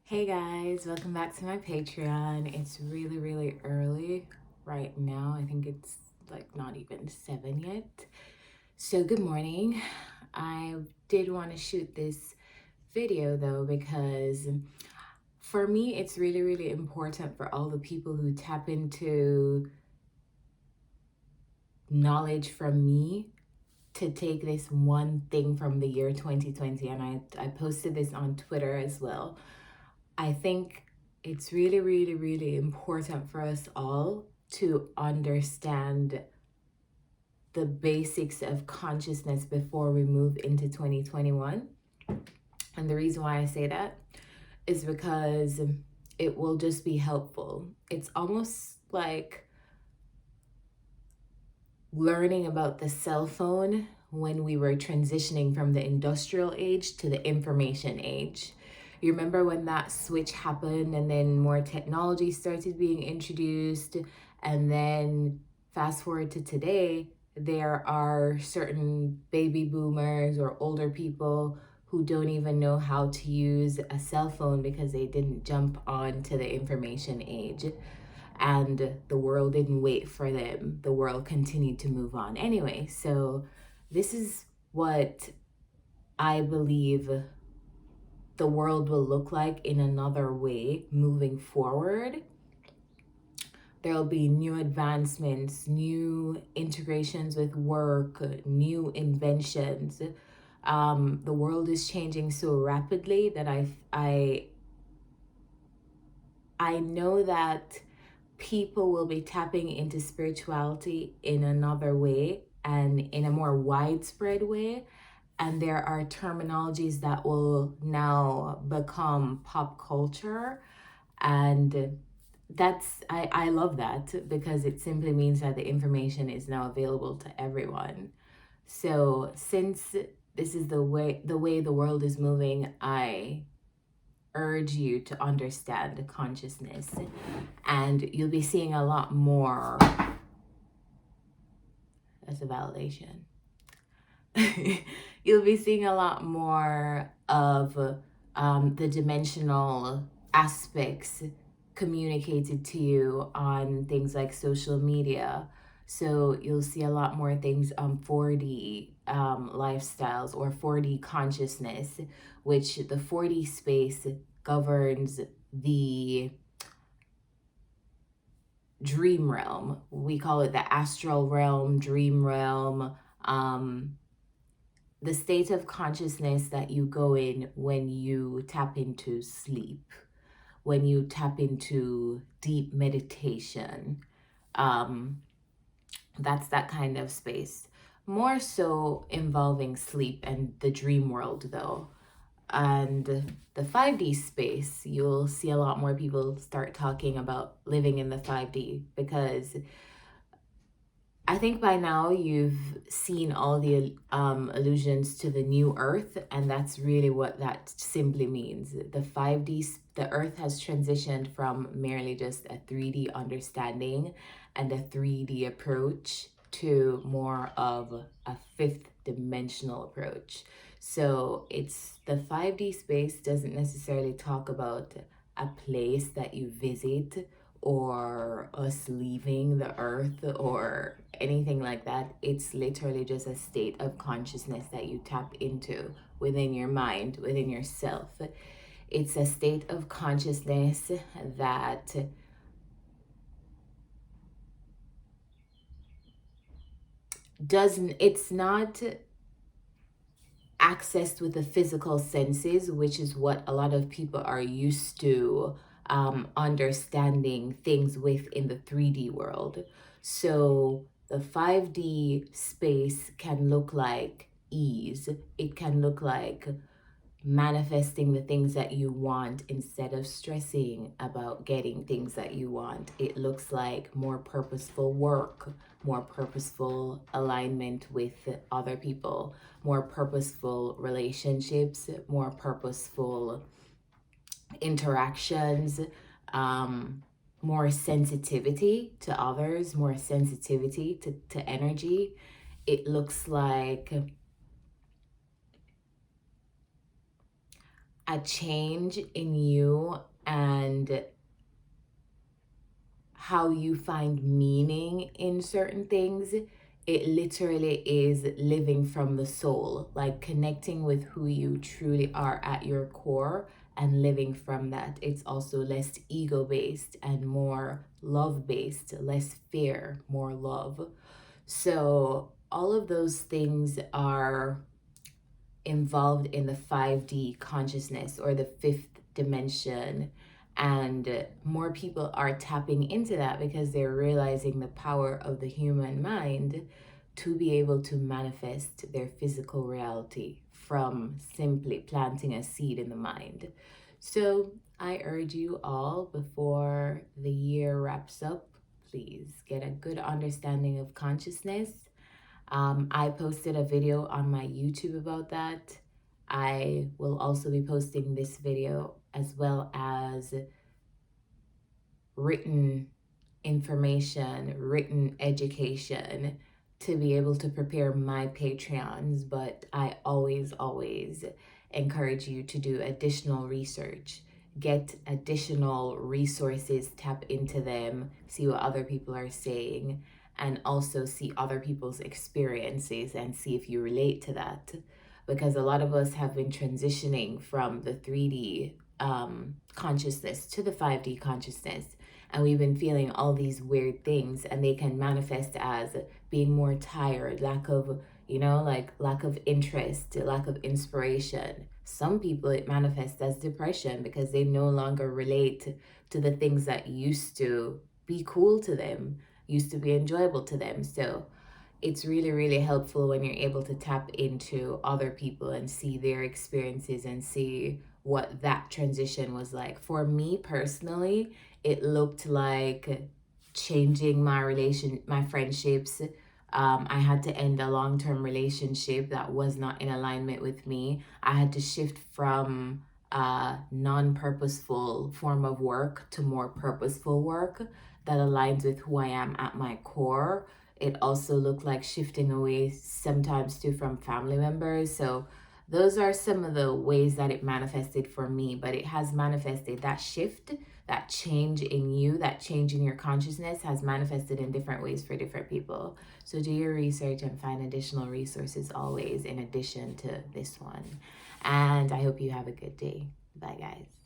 Hey guys, welcome back to my Patreon. It's really early right now. I think it's like not even 7 yet. So good morning. I did want to shoot this video though because for me it's really important for all the people who tap into knowledge from me to take this one thing from the year 2020, and I posted this on Twitter as well. I think it's really important for us all to understand the basics of consciousness before we move into 2021. And the reason why I say that is because it will just be helpful. It's almost like learning about the cell phone when we were transitioning from the industrial age to the information age. You remember when that switch happened and then more technology started being introduced, and then fast forward to today, there are certain baby boomers or older people who don't even know how to use a cell phone because they didn't jump on to the information age, and the world didn't wait for them. The world continued to move on anyway. So this is what I believe the world will look like in another way moving forward. There'll be new advancements, new integrations with work, new inventions. The world is changing so rapidly that I know that people will be tapping into spirituality in another way and in a more widespread way. And there are terminologies that will now become pop culture. And I love that because it simply means that the information is now available to everyone. So since this is the way the world is moving, I urge you to understand the consciousness, and you'll be seeing a lot more. That's a validation. You'll be seeing a lot more of the dimensional aspects communicated to you on things like social media. So you'll see a lot more things on 4D lifestyles or 4D consciousness, which the 4D space governs the dream realm. We call it the astral realm, dream realm, the state of consciousness that you go in when you tap into sleep, when you tap into deep meditation. That's that kind of space. More so involving sleep and the dream world, though. And the 5D space, you'll see a lot more people start talking about living in the 5D, because I think by now you've seen all the allusions to the new Earth, and that's really what that simply means. The 5D, the Earth has transitioned from merely just a 3D understanding and a 3D approach to more of a fifth dimensional approach. So it's the 5D space doesn't necessarily talk about a place that you visit or us leaving the earth or anything like that. It's literally just a state of consciousness that you tap into within your mind, within yourself. It's a state of consciousness that it's not accessed with the physical senses, which is what a lot of people are used to understanding things with in the 3D world. So the 5D space can look like ease. It can look like manifesting the things that you want instead of stressing about getting things that you want. It looks like more purposeful work, more purposeful alignment with other people, more purposeful relationships, more purposeful interactions, more sensitivity to others, more sensitivity to energy. It looks like a change in you and how you find meaning in certain things. It literally is living from the soul, like connecting with who you truly are at your core and living from that. It's also less ego based and more love based, less fear, more love. So, all of those things are involved in the 5D consciousness or the fifth dimension. And more people are tapping into that because they're realizing the power of the human mind to be able to manifest their physical reality from simply planting a seed in the mind. So I urge you all, before the year wraps up, please get a good understanding of consciousness. I posted a video on my YouTube about that. I will also be posting this video as well as written information, written education to be able to prepare my Patreons. But I always encourage you to do additional research, get additional resources, tap into them, see what other people are saying, and also see other people's experiences and see if you relate to that. Because a lot of us have been transitioning from the 3D consciousness to the 5D consciousness, and we've been feeling all these weird things, and they can manifest as being more tired, lack of, like lack of interest, lack of inspiration. Some people, it manifests as depression because they no longer relate to the things that used to be cool to them, used to be enjoyable to them. So it's really helpful when you're able to tap into other people and see their experiences and see what that transition was like. For me personally, it looked like changing my friendships. I had to end a long-term relationship that was not in alignment with me. I had to shift from a non-purposeful form of work to more purposeful work that aligns with who I am at my core. It also looked like shifting away sometimes too from family members. So those are some of the ways that it manifested for me, but it has manifested, that shift, that change in you, that change in your consciousness has manifested in different ways for different people. So do your research and find additional resources always in addition to this one. And I hope you have a good day. Bye, guys.